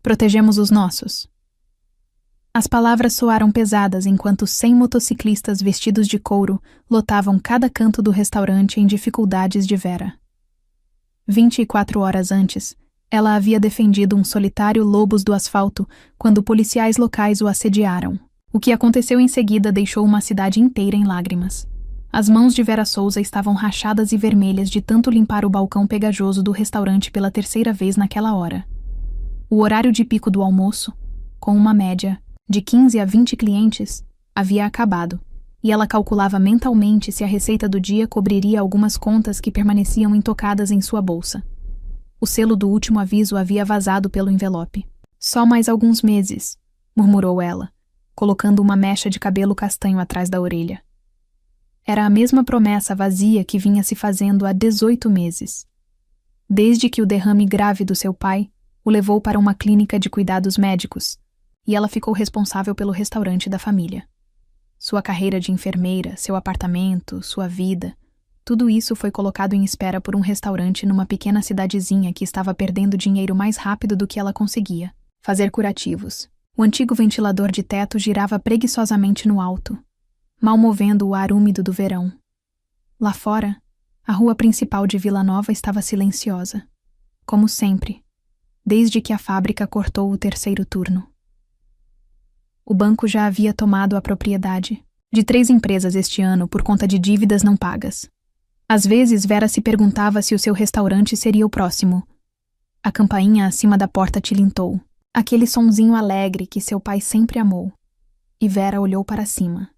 Protegemos os nossos. As palavras soaram pesadas enquanto 100 motociclistas vestidos de couro lotavam cada canto do restaurante em dificuldades de Vera. 24 horas antes, ela havia defendido um solitário Lobos do Asfalto quando policiais locais o assediaram. O que aconteceu em seguida deixou uma cidade inteira em lágrimas. As mãos de Vera Souza estavam rachadas e vermelhas de tanto limpar o balcão pegajoso do restaurante pela terceira vez naquela hora. O horário de pico do almoço, com uma média de 15 a 20 clientes, havia acabado, e ela calculava mentalmente se a receita do dia cobriria algumas contas que permaneciam intocadas em sua bolsa. O selo do último aviso havia vazado pelo envelope. Só mais alguns meses, murmurou ela, colocando uma mecha de cabelo castanho atrás da orelha. Era a mesma promessa vazia que vinha se fazendo há 18 meses. Desde que o derrame grave do seu pai o levou para uma clínica de cuidados médicos, e ela ficou responsável pelo restaurante da família. Sua carreira de enfermeira, seu apartamento, sua vida, tudo isso foi colocado em espera por um restaurante numa pequena cidadezinha que estava perdendo dinheiro mais rápido do que ela conseguia. Fazer curativos. O antigo ventilador de teto girava preguiçosamente no alto, mal movendo o ar úmido do verão. Lá fora, a rua principal de Vila Nova estava silenciosa, como sempre, desde que a fábrica cortou o terceiro turno. O banco já havia tomado a propriedade de 3 empresas este ano por conta de dívidas não pagas. Às vezes, Vera se perguntava se o seu restaurante seria o próximo. A campainha acima da porta tilintou, aquele sonzinho alegre que seu pai sempre amou. E Vera olhou para cima.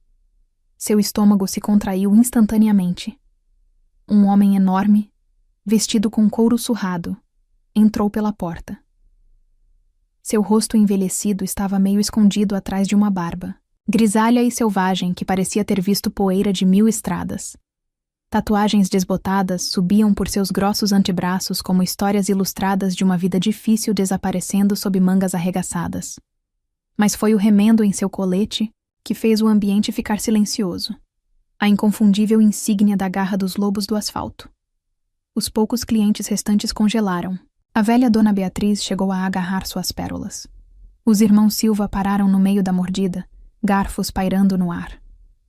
Seu estômago se contraiu instantaneamente. Um homem enorme, vestido com couro surrado, entrou pela porta. Seu rosto envelhecido estava meio escondido atrás de uma barba, grisalha e selvagem que parecia ter visto poeira de 1000 estradas. Tatuagens desbotadas subiam por seus grossos antebraços como histórias ilustradas de uma vida difícil desaparecendo sob mangas arregaçadas. Mas foi o remendo em seu colete que fez o ambiente ficar silencioso. A inconfundível insígnia da garra dos Lobos do Asfalto. Os poucos clientes restantes congelaram. A velha Dona Beatriz chegou a agarrar suas pérolas. Os irmãos Silva pararam no meio da mordida, garfos pairando no ar.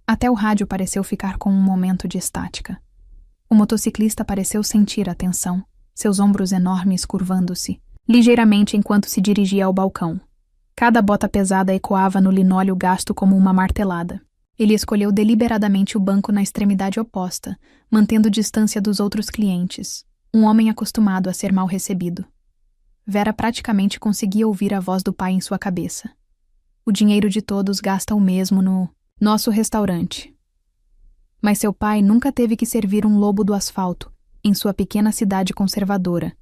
Até o rádio pareceu ficar com um momento de estática. O motociclista pareceu sentir a tensão, seus ombros enormes curvando-se, ligeiramente enquanto se dirigia ao balcão. Cada bota pesada ecoava no linóleo gasto como uma martelada. Ele escolheu deliberadamente o banco na extremidade oposta, mantendo distância dos outros clientes. Um homem acostumado a ser mal recebido. Vera praticamente conseguia ouvir a voz do pai em sua cabeça. O dinheiro de todos gasta o mesmo no nosso restaurante. Mas seu pai nunca teve que servir um lobo do asfalto em sua pequena cidade conservadora,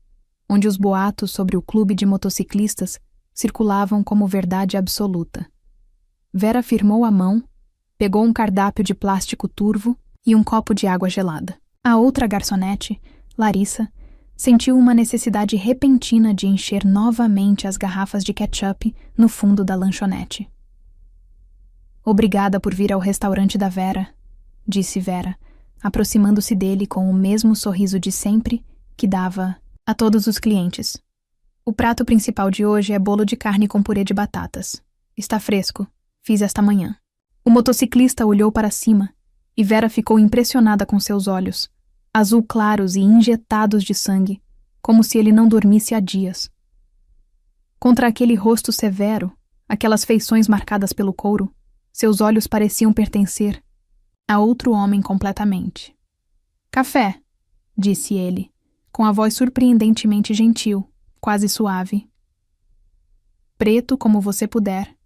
onde os boatos sobre o clube de motociclistas circulavam como verdade absoluta. Vera firmou a mão, pegou um cardápio de plástico turvo e um copo de água gelada. A outra garçonete, Larissa, sentiu uma necessidade repentina de encher novamente as garrafas de ketchup no fundo da lanchonete. Obrigada por vir ao restaurante da Vera, disse Vera, aproximando-se dele com o mesmo sorriso de sempre que dava a todos os clientes. O prato principal de hoje é bolo de carne com purê de batatas. Está fresco, fiz esta manhã. O motociclista olhou para cima e Vera ficou impressionada com seus olhos, azul claros e injetados de sangue, como se ele não dormisse há dias. Contra aquele rosto severo, aquelas feições marcadas pelo couro, seus olhos pareciam pertencer a outro homem completamente. Café, disse ele, com a voz surpreendentemente gentil, quase suave. Preto como você puder,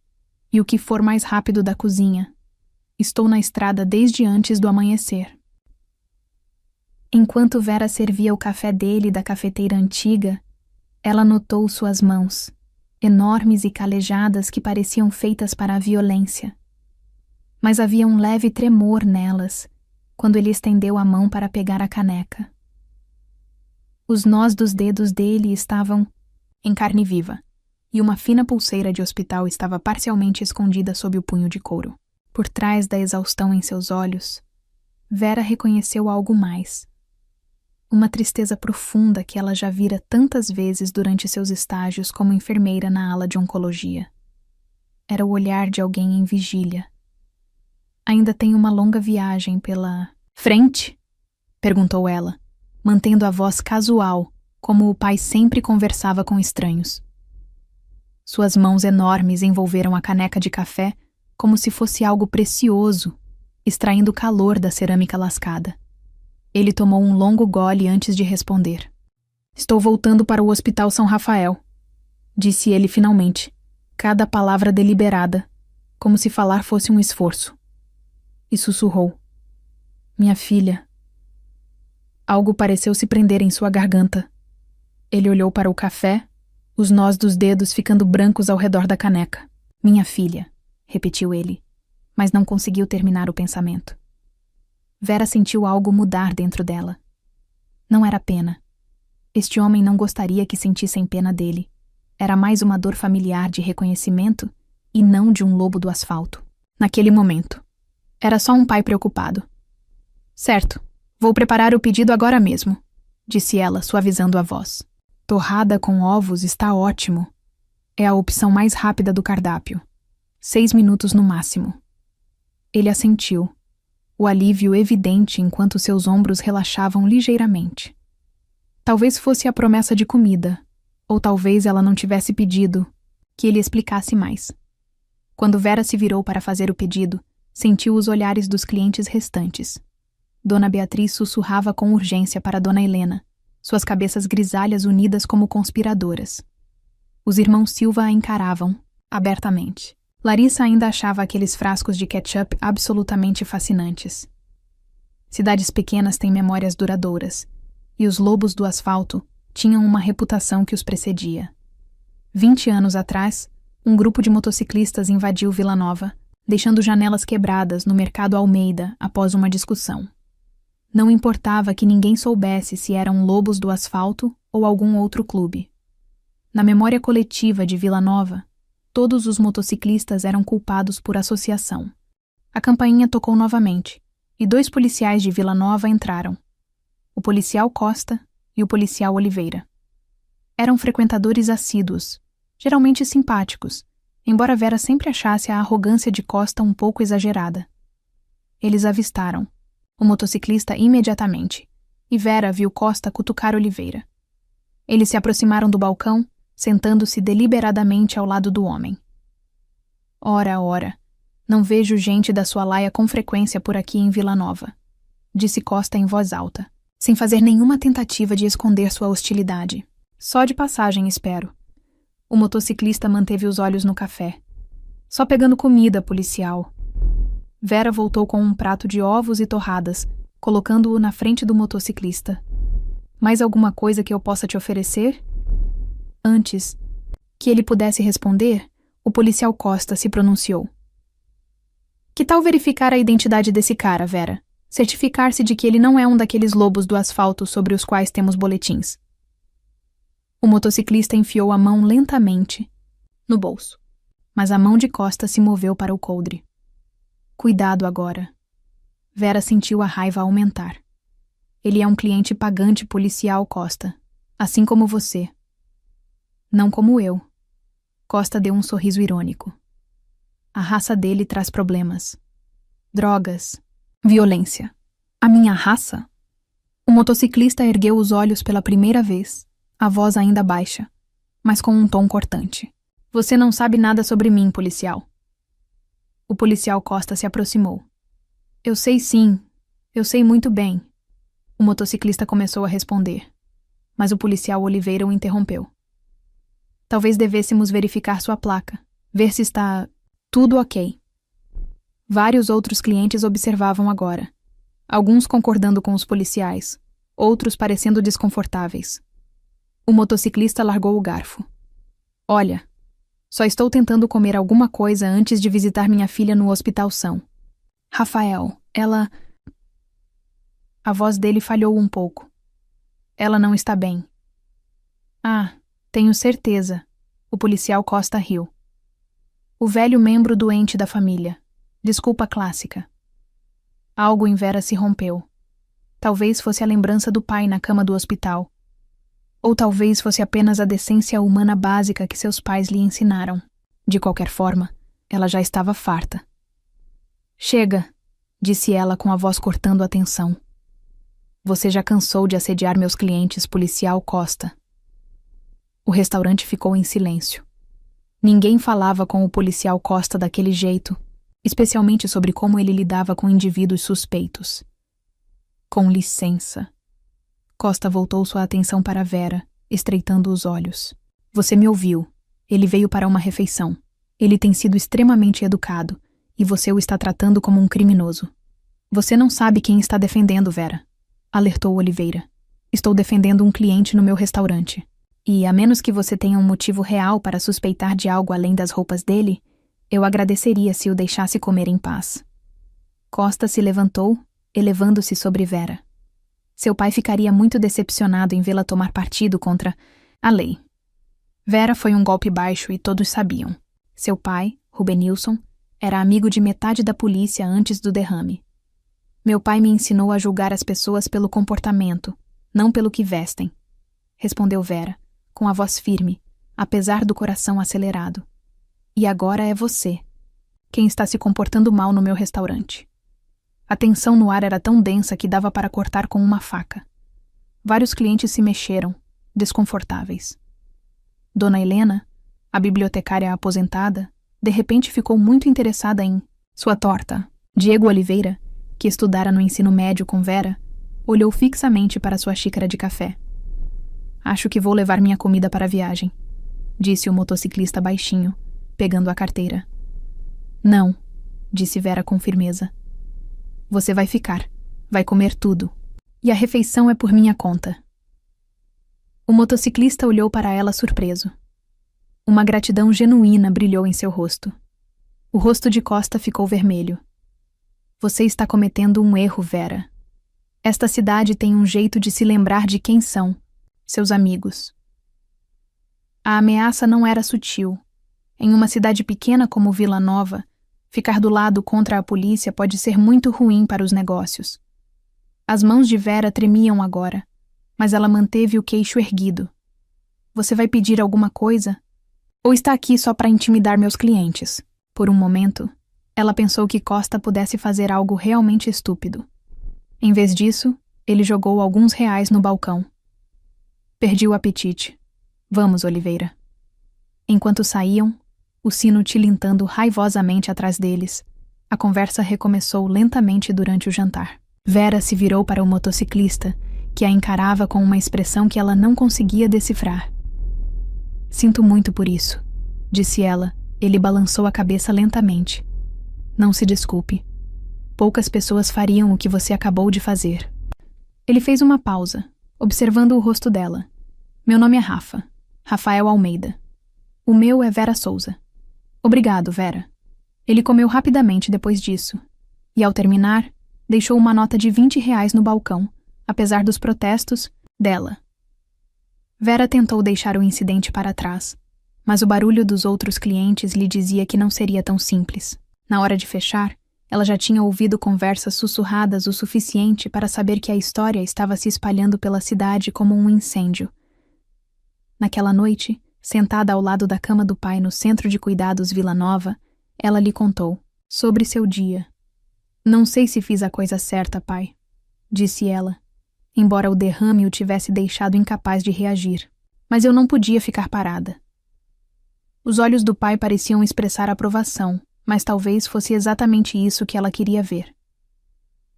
e o que for mais rápido da cozinha. Estou na estrada desde antes do amanhecer. Enquanto Vera servia o café dele da cafeteira antiga, ela notou suas mãos, enormes e calejadas que pareciam feitas para a violência. Mas havia um leve tremor nelas, quando ele estendeu a mão para pegar a caneca. Os nós dos dedos dele estavam em carne viva, e uma fina pulseira de hospital estava parcialmente escondida sob o punho de couro. Por trás da exaustão em seus olhos, Vera reconheceu algo mais. Uma tristeza profunda que ela já vira tantas vezes durante seus estágios como enfermeira na ala de oncologia. Era o olhar de alguém em vigília. Ainda tem uma longa viagem pela frente? Perguntou ela, mantendo a voz casual, como o pai sempre conversava com estranhos. Suas mãos enormes envolveram a caneca de café como se fosse algo precioso, extraindo o calor da cerâmica lascada. Ele tomou um longo gole antes de responder. Estou voltando para o Hospital São Rafael, disse ele finalmente, cada palavra deliberada, como se falar fosse um esforço. E sussurrou. Minha filha. Algo pareceu se prender em sua garganta. Ele olhou para o café, os nós dos dedos ficando brancos ao redor da caneca. Minha filha, repetiu ele, mas não conseguiu terminar o pensamento. Vera sentiu algo mudar dentro dela. Não era pena. Este homem não gostaria que sentissem pena dele. Era mais uma dor familiar de reconhecimento e não de um lobo do asfalto. Naquele momento, era só um pai preocupado. Certo, vou preparar o pedido agora mesmo, disse ela, suavizando a voz. Torrada com ovos está ótimo. É a opção mais rápida do cardápio. 6 minutos no máximo. Ele assentiu, o alívio evidente enquanto seus ombros relaxavam ligeiramente. Talvez fosse a promessa de comida, ou talvez ela não tivesse pedido que ele explicasse mais. Quando Vera se virou para fazer o pedido, sentiu os olhares dos clientes restantes. Dona Beatriz sussurrava com urgência para Dona Helena, suas cabeças grisalhas unidas como conspiradoras. Os irmãos Silva a encaravam, abertamente. Larissa ainda achava aqueles frascos de ketchup absolutamente fascinantes. Cidades pequenas têm memórias duradouras, e os lobos do asfalto tinham uma reputação que os precedia. 20 anos atrás, um grupo de motociclistas invadiu Vila Nova, deixando janelas quebradas no mercado Almeida após uma discussão. Não importava que ninguém soubesse se eram lobos do asfalto ou algum outro clube. Na memória coletiva de Vila Nova, todos os motociclistas eram culpados por associação. A campainha tocou novamente, e 2 policiais de Vila Nova entraram. O policial Costa e o policial Oliveira. Eram frequentadores assíduos, geralmente simpáticos, embora Vera sempre achasse a arrogância de Costa um pouco exagerada. Eles avistaram o motociclista imediatamente, e Vera viu Costa cutucar Oliveira. Eles se aproximaram do balcão, sentando-se deliberadamente ao lado do homem. Ora, não vejo gente da sua laia com frequência por aqui em Vila Nova, disse Costa em voz alta, sem fazer nenhuma tentativa de esconder sua hostilidade. Só de passagem, espero. O motociclista manteve os olhos no café. Só pegando comida, policial. Vera voltou com um prato de ovos e torradas, colocando-o na frente do motociclista. Mais alguma coisa que eu possa te oferecer? Antes que ele pudesse responder, o policial Costa se pronunciou. Que tal verificar a identidade desse cara, Vera? Certificar-se de que ele não é um daqueles lobos do asfalto sobre os quais temos boletins. O motociclista enfiou a mão lentamente no bolso, mas a mão de Costa se moveu para o coldre. Cuidado agora. Vera sentiu a raiva aumentar. Ele é um cliente pagante policial, Costa, assim como você. Não como eu. Costa deu um sorriso irônico. A raça dele traz problemas. Drogas. Violência. A minha raça? O motociclista ergueu os olhos pela primeira vez, a voz ainda baixa, mas com um tom cortante. Você não sabe nada sobre mim, policial. O policial Costa se aproximou. Eu sei sim, eu sei muito bem. O motociclista começou a responder, mas o policial Oliveira o interrompeu. Talvez devêssemos verificar sua placa, ver se está tudo ok. Vários outros clientes observavam agora, alguns concordando com os policiais, outros parecendo desconfortáveis. O motociclista largou o garfo. Olha, só estou tentando comer alguma coisa antes de visitar minha filha no Hospital São Rafael, ela... A voz dele falhou um pouco. Ela não está bem. Ah, tenho certeza. O policial Costa riu. O velho membro doente da família. Desculpa clássica. Algo em Vera se rompeu. Talvez fosse a lembrança do pai na cama do hospital. Ou talvez fosse apenas a decência humana básica que seus pais lhe ensinaram. De qualquer forma, ela já estava farta. Chega, disse ela com a voz cortando a tensão. Você já cansou de assediar meus clientes, policial Costa. O restaurante ficou em silêncio. Ninguém falava com o policial Costa daquele jeito, especialmente sobre como ele lidava com indivíduos suspeitos. Com licença. Costa voltou sua atenção para Vera, estreitando os olhos. Você me ouviu. Ele veio para uma refeição. Ele tem sido extremamente educado, e você o está tratando como um criminoso. Você não sabe quem está defendendo, Vera, alertou Oliveira. Estou defendendo um cliente no meu restaurante. E, a menos que você tenha um motivo real para suspeitar de algo além das roupas dele, eu agradeceria se o deixasse comer em paz. Costa se levantou, elevando-se sobre Vera. Seu pai ficaria muito decepcionado em vê-la tomar partido contra a lei. Vera foi um golpe baixo e todos sabiam. Seu pai, Rubenilson, era amigo de metade da polícia antes do derrame. Meu pai me ensinou a julgar as pessoas pelo comportamento, não pelo que vestem, respondeu Vera, com a voz firme, apesar do coração acelerado. E agora é você, quem está se comportando mal no meu restaurante. A tensão no ar era tão densa que dava para cortar com uma faca. Vários clientes se mexeram, desconfortáveis. Dona Helena, a bibliotecária aposentada, de repente ficou muito interessada em sua torta. Diego Oliveira, que estudara no ensino médio com Vera, olhou fixamente para sua xícara de café. Acho que vou levar minha comida para a viagem, disse o motociclista baixinho, pegando a carteira. Não, disse Vera com firmeza. Você vai ficar, vai comer tudo, e a refeição é por minha conta. O motociclista olhou para ela surpreso. Uma gratidão genuína brilhou em seu rosto. O rosto de Costa ficou vermelho. Você está cometendo um erro, Vera. Esta cidade tem um jeito de se lembrar de quem são, seus amigos. A ameaça não era sutil. Em uma cidade pequena como Vila Nova, ficar do lado contra a polícia pode ser muito ruim para os negócios. As mãos de Vera tremiam agora, mas ela manteve o queixo erguido. Você vai pedir alguma coisa? Ou está aqui só para intimidar meus clientes? Por um momento, ela pensou que Costa pudesse fazer algo realmente estúpido. Em vez disso, ele jogou alguns reais no balcão. Perdi o apetite. Vamos, Oliveira. Enquanto saíam, o sino tilintando raivosamente atrás deles, a conversa recomeçou lentamente durante o jantar. Vera se virou para o motociclista, que a encarava com uma expressão que ela não conseguia decifrar. Sinto muito por isso, disse ela. Ele balançou a cabeça lentamente. Não se desculpe. Poucas pessoas fariam o que você acabou de fazer. Ele fez uma pausa, observando o rosto dela. Meu nome é Rafa. Rafael Almeida. O meu é Vera Souza. Obrigado, Vera. Ele comeu rapidamente depois disso. E ao terminar, deixou uma nota de 20 reais no balcão, apesar dos protestos dela. Vera tentou deixar o incidente para trás, mas o barulho dos outros clientes lhe dizia que não seria tão simples. Na hora de fechar, ela já tinha ouvido conversas sussurradas o suficiente para saber que a história estava se espalhando pela cidade como um incêndio. Naquela noite, sentada ao lado da cama do pai no Centro de Cuidados Vila Nova, ela lhe contou sobre seu dia. Não sei se fiz a coisa certa, pai, disse ela, embora o derrame o tivesse deixado incapaz de reagir. Mas eu não podia ficar parada. Os olhos do pai pareciam expressar aprovação, mas talvez fosse exatamente isso que ela queria ver.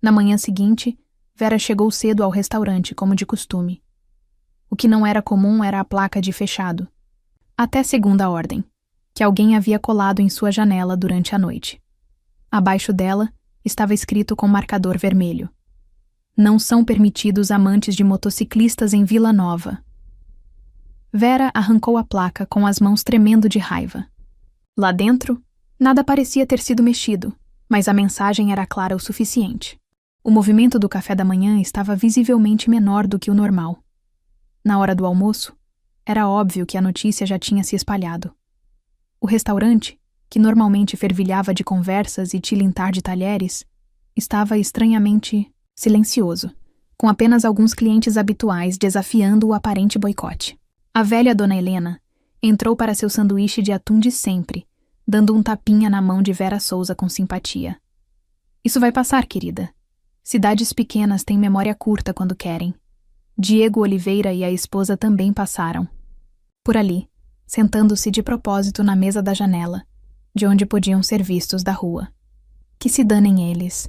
Na manhã seguinte, Vera chegou cedo ao restaurante, como de costume. O que não era comum era a placa de fechado. Até segunda ordem, que alguém havia colado em sua janela durante a noite. Abaixo dela, estava escrito com marcador vermelho. Não são permitidos amantes de motociclistas em Vila Nova. Vera arrancou a placa com as mãos tremendo de raiva. Lá dentro, nada parecia ter sido mexido, mas a mensagem era clara o suficiente. O movimento do café da manhã estava visivelmente menor do que o normal. Na hora do almoço, era óbvio que a notícia já tinha se espalhado. O restaurante, que normalmente fervilhava de conversas e tilintar de talheres, estava estranhamente silencioso, com apenas alguns clientes habituais desafiando o aparente boicote. A velha Dona Helena entrou para seu sanduíche de atum de sempre, dando um tapinha na mão de Vera Souza com simpatia. Isso vai passar, querida. Cidades pequenas têm memória curta quando querem. Diego Oliveira e a esposa também passaram. Por ali, sentando-se de propósito na mesa da janela, de onde podiam ser vistos da rua. Que se danem eles,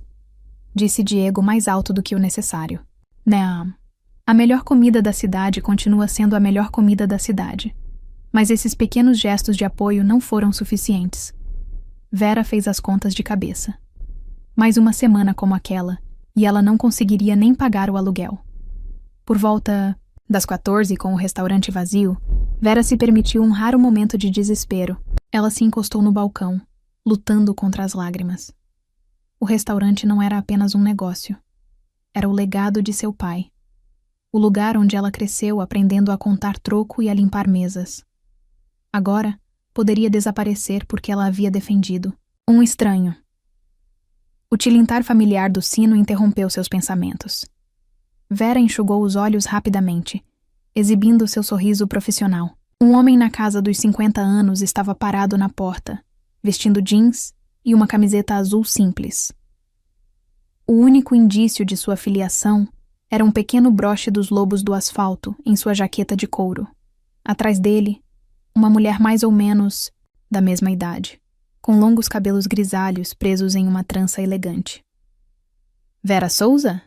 disse Diego mais alto do que o necessário. Não. A melhor comida da cidade continua sendo a melhor comida da cidade. Mas esses pequenos gestos de apoio não foram suficientes. Vera fez as contas de cabeça. Mais uma semana como aquela, e ela não conseguiria nem pagar o aluguel. Por volta das 14, com o restaurante vazio, Vera se permitiu um raro momento de desespero. Ela se encostou no balcão, lutando contra as lágrimas. O restaurante não era apenas um negócio. Era o legado de seu pai. O lugar onde ela cresceu aprendendo a contar troco e a limpar mesas. Agora, poderia desaparecer porque ela havia defendido um estranho. O tilintar familiar do sino interrompeu seus pensamentos. Vera enxugou os olhos rapidamente, exibindo seu sorriso profissional. Um homem na casa dos 50 anos estava parado na porta, vestindo jeans e uma camiseta azul simples. O único indício de sua filiação era um pequeno broche dos lobos do asfalto em sua jaqueta de couro. Atrás dele, uma mulher mais ou menos da mesma idade, com longos cabelos grisalhos presos em uma trança elegante. Vera Souza?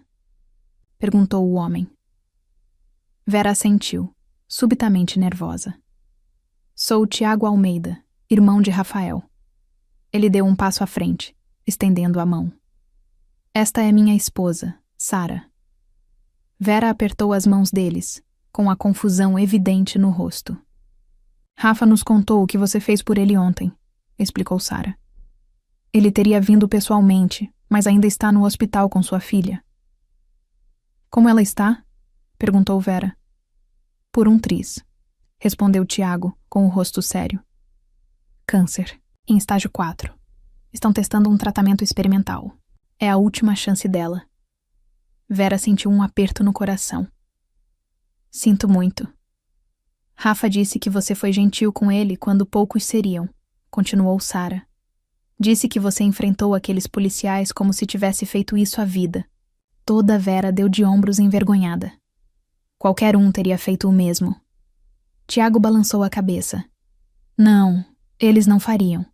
Perguntou o homem. Vera assentiu, subitamente nervosa. Sou Tiago Almeida, irmão de Rafael. Ele deu um passo à frente, estendendo a mão. Esta é minha esposa, Sara. Vera apertou as mãos deles, com a confusão evidente no rosto. Rafa nos contou o que você fez por ele ontem, explicou Sara. Ele teria vindo pessoalmente, mas ainda está no hospital com sua filha. Como ela está? Perguntou Vera. Por um triz, respondeu Tiago, com o rosto sério. Câncer, em estágio 4. Estão testando um tratamento experimental. É a última chance dela. Vera sentiu um aperto no coração. Sinto muito. Rafa disse que você foi gentil com ele quando poucos seriam, continuou Sara. Disse que você enfrentou aqueles policiais como se tivesse feito isso à vida. Toda Vera deu de ombros envergonhada. Qualquer um teria feito o mesmo. Tiago balançou a cabeça. Não, eles não fariam.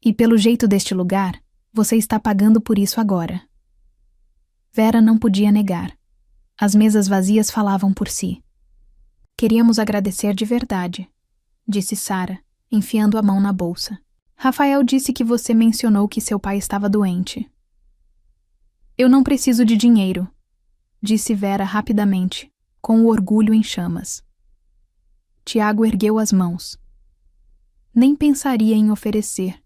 E pelo jeito deste lugar, você está pagando por isso agora. Vera não podia negar. As mesas vazias falavam por si. Queríamos agradecer de verdade, disse Sara, enfiando a mão na bolsa. Rafael disse que você mencionou que seu pai estava doente. Eu não preciso de dinheiro, disse Vera rapidamente, com o orgulho em chamas. Tiago ergueu as mãos. Nem pensaria em oferecer,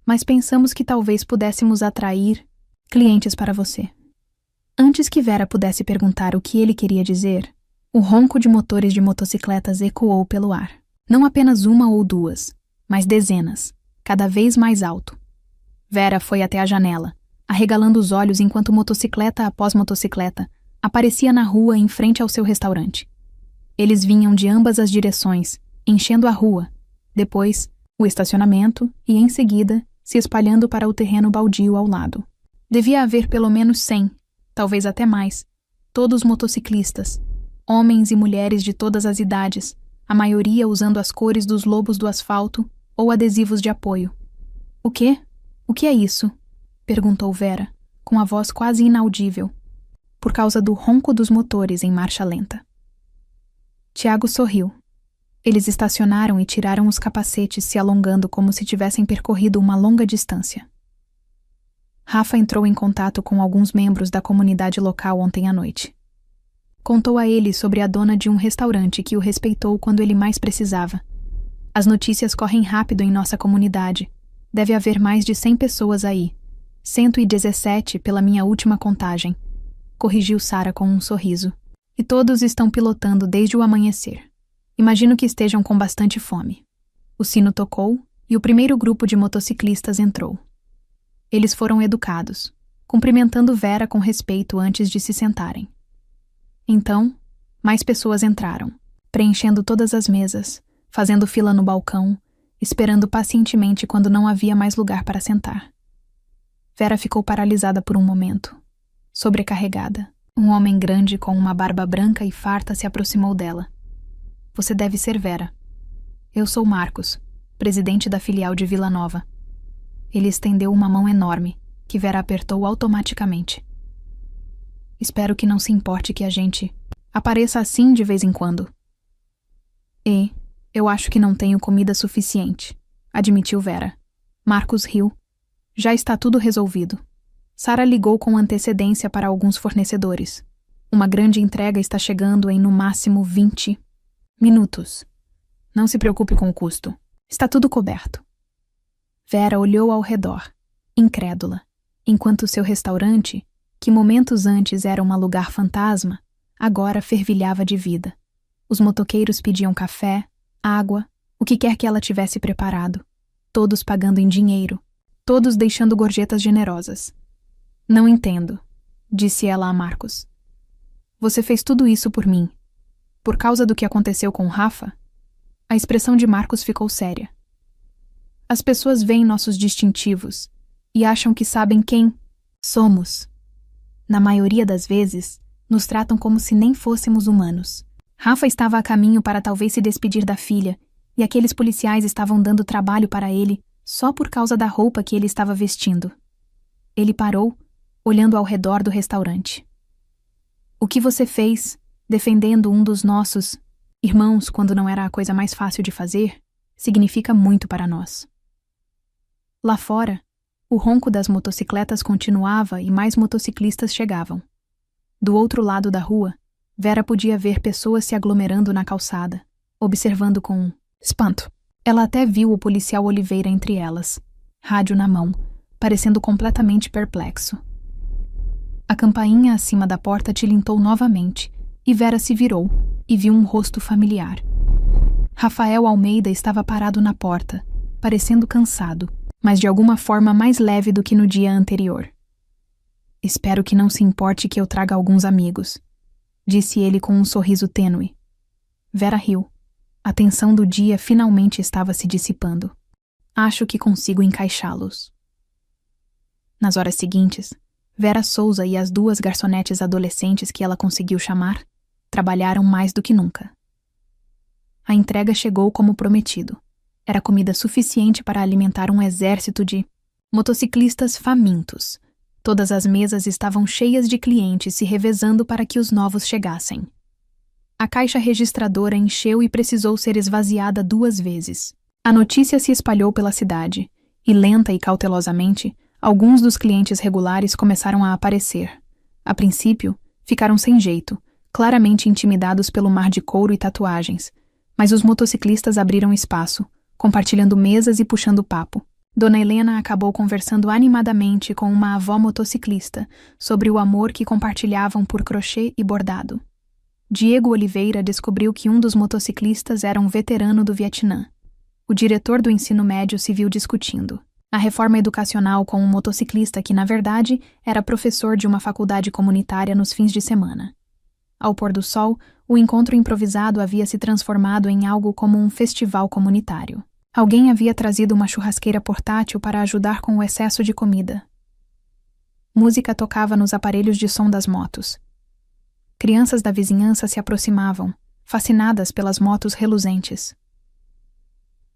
mas pensamos que talvez pudéssemos atrair clientes para você. Antes que Vera pudesse perguntar o que ele queria dizer, o ronco de motores de motocicletas ecoou pelo ar. Não apenas uma ou duas, mas dezenas, cada vez mais alto. Vera foi até a janela, arregalando os olhos enquanto motocicleta após motocicleta aparecia na rua em frente ao seu restaurante. Eles vinham de ambas as direções, enchendo a rua, depois o estacionamento e, em seguida, se espalhando para o terreno baldio ao lado. Devia haver pelo menos 100, talvez até mais, todos motociclistas, homens e mulheres de todas as idades, a maioria usando as cores dos lobos do asfalto ou adesivos de apoio. O quê? O que é isso? Perguntou Vera, com a voz quase inaudível, por causa do ronco dos motores em marcha lenta. Tiago sorriu. Eles estacionaram e tiraram os capacetes, se alongando como se tivessem percorrido uma longa distância. Rafa entrou em contato com alguns membros da comunidade local ontem à noite. Contou a eles sobre a dona de um restaurante que o respeitou quando ele mais precisava. As notícias correm rápido em nossa comunidade. Deve haver mais de 100 pessoas aí. 117 pela minha última contagem. Corrigiu Sara com um sorriso. E todos estão pilotando desde o amanhecer. Imagino que estejam com bastante fome. O sino tocou e o primeiro grupo de motociclistas entrou. Eles foram educados, cumprimentando Vera com respeito antes de se sentarem. Então, mais pessoas entraram, preenchendo todas as mesas, fazendo fila no balcão, esperando pacientemente quando não havia mais lugar para sentar. Vera ficou paralisada por um momento, sobrecarregada. Um homem grande com uma barba branca e farta se aproximou dela. Você deve ser Vera. Eu sou Marcos, presidente da filial de Vila Nova. Ele estendeu uma mão enorme, que Vera apertou automaticamente. Espero que não se importe que a gente apareça assim de vez em quando. E eu acho que não tenho comida suficiente, admitiu Vera. Marcos riu. Já está tudo resolvido. Sara ligou com antecedência para alguns fornecedores. Uma grande entrega está chegando em no máximo 20 minutos. Não se preocupe com o custo. Está tudo coberto. Vera olhou ao redor, incrédula, enquanto seu restaurante, que momentos antes era um lugar fantasma, agora fervilhava de vida. Os motoqueiros pediam café, água, o que quer que ela tivesse preparado. Todos pagando em dinheiro, todos deixando gorjetas generosas. Não entendo, disse ela a Marcos. Você fez tudo isso por mim. Por causa do que aconteceu com Rafa? A expressão de Marcos ficou séria. As pessoas veem nossos distintivos e acham que sabem quem somos. Na maioria das vezes, nos tratam como se nem fôssemos humanos. Rafa estava a caminho para talvez se despedir da filha, e aqueles policiais estavam dando trabalho para ele só por causa da roupa que ele estava vestindo. Ele parou, olhando ao redor do restaurante. O que você fez, defendendo um dos nossos irmãos quando não era a coisa mais fácil de fazer, significa muito para nós. Lá fora, o ronco das motocicletas continuava e mais motociclistas chegavam. Do outro lado da rua, Vera podia ver pessoas se aglomerando na calçada, observando com espanto. Ela até viu o policial Oliveira entre elas, rádio na mão, parecendo completamente perplexo. A campainha acima da porta tilintou novamente, e Vera se virou e viu um rosto familiar. Rafael Almeida estava parado na porta, parecendo cansado, mas de alguma forma mais leve do que no dia anterior. Espero que não se importe que eu traga alguns amigos, disse ele com um sorriso tênue. Vera riu. A tensão do dia finalmente estava se dissipando. Acho que consigo encaixá-los. Nas horas seguintes, Vera Souza e as 2 garçonetes adolescentes que ela conseguiu chamar trabalharam mais do que nunca. A entrega chegou como prometido. Era comida suficiente para alimentar um exército de motociclistas famintos. Todas as mesas estavam cheias de clientes se revezando para que os novos chegassem. A caixa registradora encheu e precisou ser esvaziada 2 vezes. A notícia se espalhou pela cidade, e lenta e cautelosamente, alguns dos clientes regulares começaram a aparecer. A princípio, ficaram sem jeito, claramente intimidados pelo mar de couro e tatuagens, mas os motociclistas abriram espaço, compartilhando mesas e puxando papo. Dona Helena acabou conversando animadamente com uma avó motociclista sobre o amor que compartilhavam por crochê e bordado. Diego Oliveira descobriu que um dos motociclistas era um veterano do Vietnã. O diretor do ensino médio se viu discutindo a reforma educacional com um motociclista que, na verdade, era professor de uma faculdade comunitária nos fins de semana. Ao pôr do sol, o encontro improvisado havia se transformado em algo como um festival comunitário. Alguém havia trazido uma churrasqueira portátil para ajudar com o excesso de comida. Música tocava nos aparelhos de som das motos. Crianças da vizinhança se aproximavam, fascinadas pelas motos reluzentes.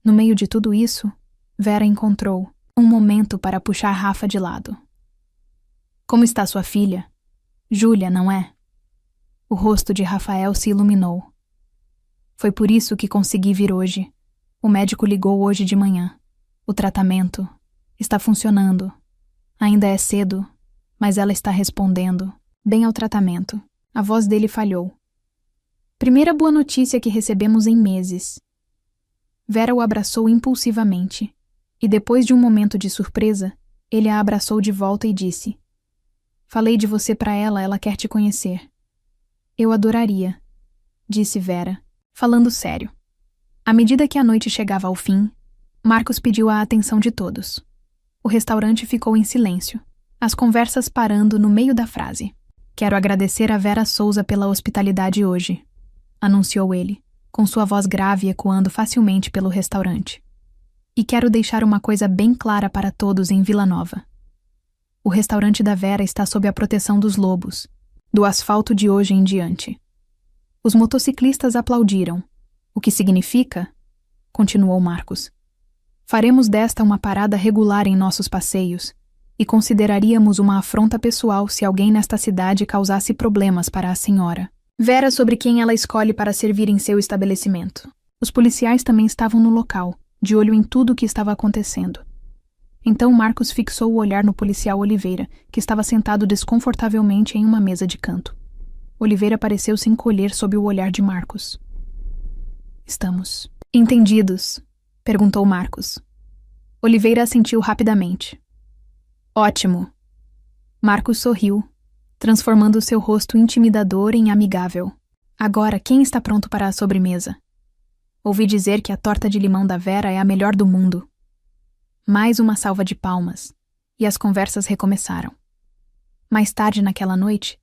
No meio de tudo isso, Vera encontrou um momento para puxar Rafa de lado. Como está sua filha? Júlia, não é? O rosto de Rafael se iluminou. Foi por isso que consegui vir hoje. O médico ligou hoje de manhã. O tratamento está funcionando. Ainda é cedo, mas ela está respondendo bem ao tratamento. A voz dele falhou. Primeira boa notícia que recebemos em meses. Vera o abraçou impulsivamente, e depois de um momento de surpresa, ele a abraçou de volta e disse: Falei de você para ela, ela quer te conhecer. Eu adoraria, disse Vera, falando sério. À medida que a noite chegava ao fim, Marcos pediu a atenção de todos. O restaurante ficou em silêncio, as conversas parando no meio da frase. Quero agradecer a Vera Souza pela hospitalidade hoje, anunciou ele, com sua voz grave ecoando facilmente pelo restaurante. E quero deixar uma coisa bem clara para todos em Vila Nova. O restaurante da Vera está sob a proteção dos lobos, do asfalto de hoje em diante. Os motociclistas aplaudiram, o que significa, continuou Marcos, faremos desta uma parada regular em nossos passeios e consideraríamos uma afronta pessoal se alguém nesta cidade causasse problemas para a senhora. Vera sobre quem ela escolhe para servir em seu estabelecimento. Os policiais também estavam no local, de olho em tudo o que estava acontecendo. Então Marcos fixou o olhar no policial Oliveira, que estava sentado desconfortavelmente em uma mesa de canto. Oliveira pareceu se encolher sob o olhar de Marcos. Estamos entendidos? Perguntou Marcos. Oliveira assentiu rapidamente. Ótimo. Marcos sorriu, transformando seu rosto intimidador em amigável. Agora, quem está pronto para a sobremesa? Ouvi dizer que a torta de limão da Vera é a melhor do mundo. Mais uma salva de palmas, e as conversas recomeçaram. Mais tarde naquela noite,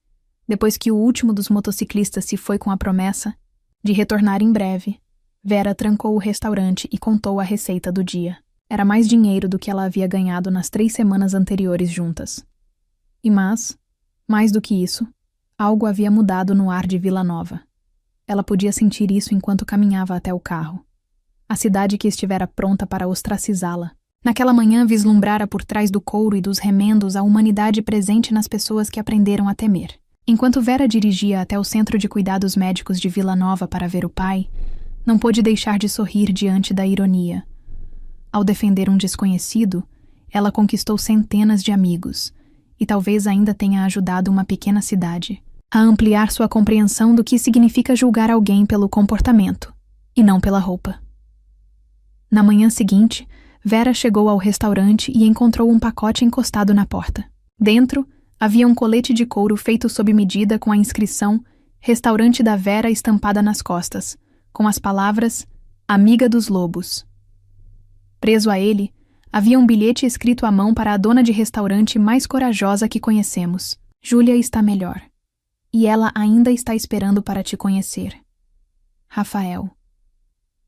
depois que o último dos motociclistas se foi com a promessa de retornar em breve, Vera trancou o restaurante e contou a receita do dia. Era mais dinheiro do que ela havia ganhado nas 3 semanas anteriores juntas. Mais do que isso, algo havia mudado no ar de Vila Nova. Ela podia sentir isso enquanto caminhava até o carro. A cidade que estivera pronta para ostracizá-la. Naquela manhã vislumbrara por trás do couro e dos remendos a humanidade presente nas pessoas que aprenderam a temer. Enquanto Vera dirigia até o Centro de Cuidados Médicos de Vila Nova para ver o pai, não pôde deixar de sorrir diante da ironia. Ao defender um desconhecido, ela conquistou centenas de amigos, e talvez ainda tenha ajudado uma pequena cidade a ampliar sua compreensão do que significa julgar alguém pelo comportamento, e não pela roupa. Na manhã seguinte, Vera chegou ao restaurante e encontrou um pacote encostado na porta. Dentro, havia um colete de couro feito sob medida com a inscrição Restaurante da Vera estampada nas costas, com as palavras Amiga dos Lobos. Preso a ele, havia um bilhete escrito à mão para a dona de restaurante mais corajosa que conhecemos. Júlia está melhor. E ela ainda está esperando para te conhecer. Rafael.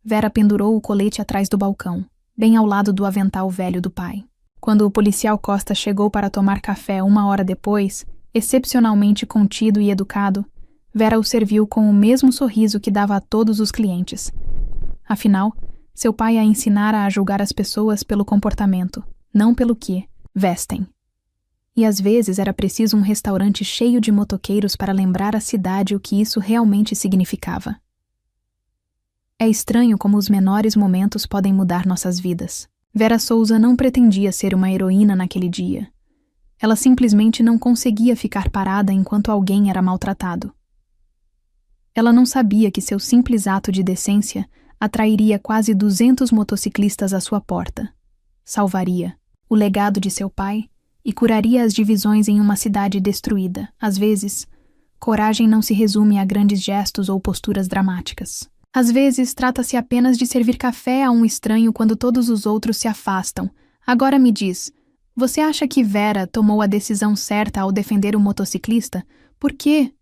Vera pendurou o colete atrás do balcão, bem ao lado do avental velho do pai. Quando o policial Costa chegou para tomar café 1 hora depois, excepcionalmente contido e educado, Vera o serviu com o mesmo sorriso que dava a todos os clientes. Afinal, seu pai a ensinara a julgar as pessoas pelo comportamento, não pelo que vestem. E às vezes era preciso um restaurante cheio de motoqueiros para lembrar à cidade o que isso realmente significava. É estranho como os menores momentos podem mudar nossas vidas. Vera Souza não pretendia ser uma heroína naquele dia. Ela simplesmente não conseguia ficar parada enquanto alguém era maltratado. Ela não sabia que seu simples ato de decência atrairia quase 200 motociclistas à sua porta. Salvaria o legado de seu pai e curaria as divisões em uma cidade destruída. Às vezes, coragem não se resume a grandes gestos ou posturas dramáticas. Às vezes, trata-se apenas de servir café a um estranho quando todos os outros se afastam. Agora me diz, você acha que Vera tomou a decisão certa ao defender o motociclista? Por quê?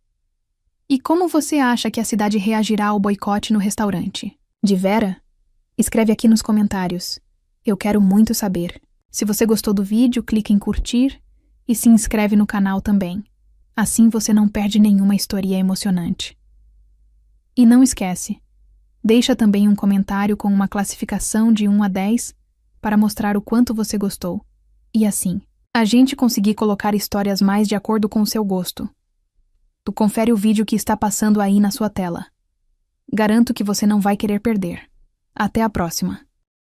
E como você acha que a cidade reagirá ao boicote no restaurante? De Vera? Escreve aqui nos comentários. Eu quero muito saber. Se você gostou do vídeo, clique em curtir e se inscreve no canal também. Assim você não perde nenhuma história emocionante. E não esquece, deixa também um comentário com uma classificação de 1 a 10 para mostrar o quanto você gostou. E assim, a gente conseguir colocar histórias mais de acordo com o seu gosto. Tu confere o vídeo que está passando aí na sua tela. Garanto que você não vai querer perder. Até a próxima.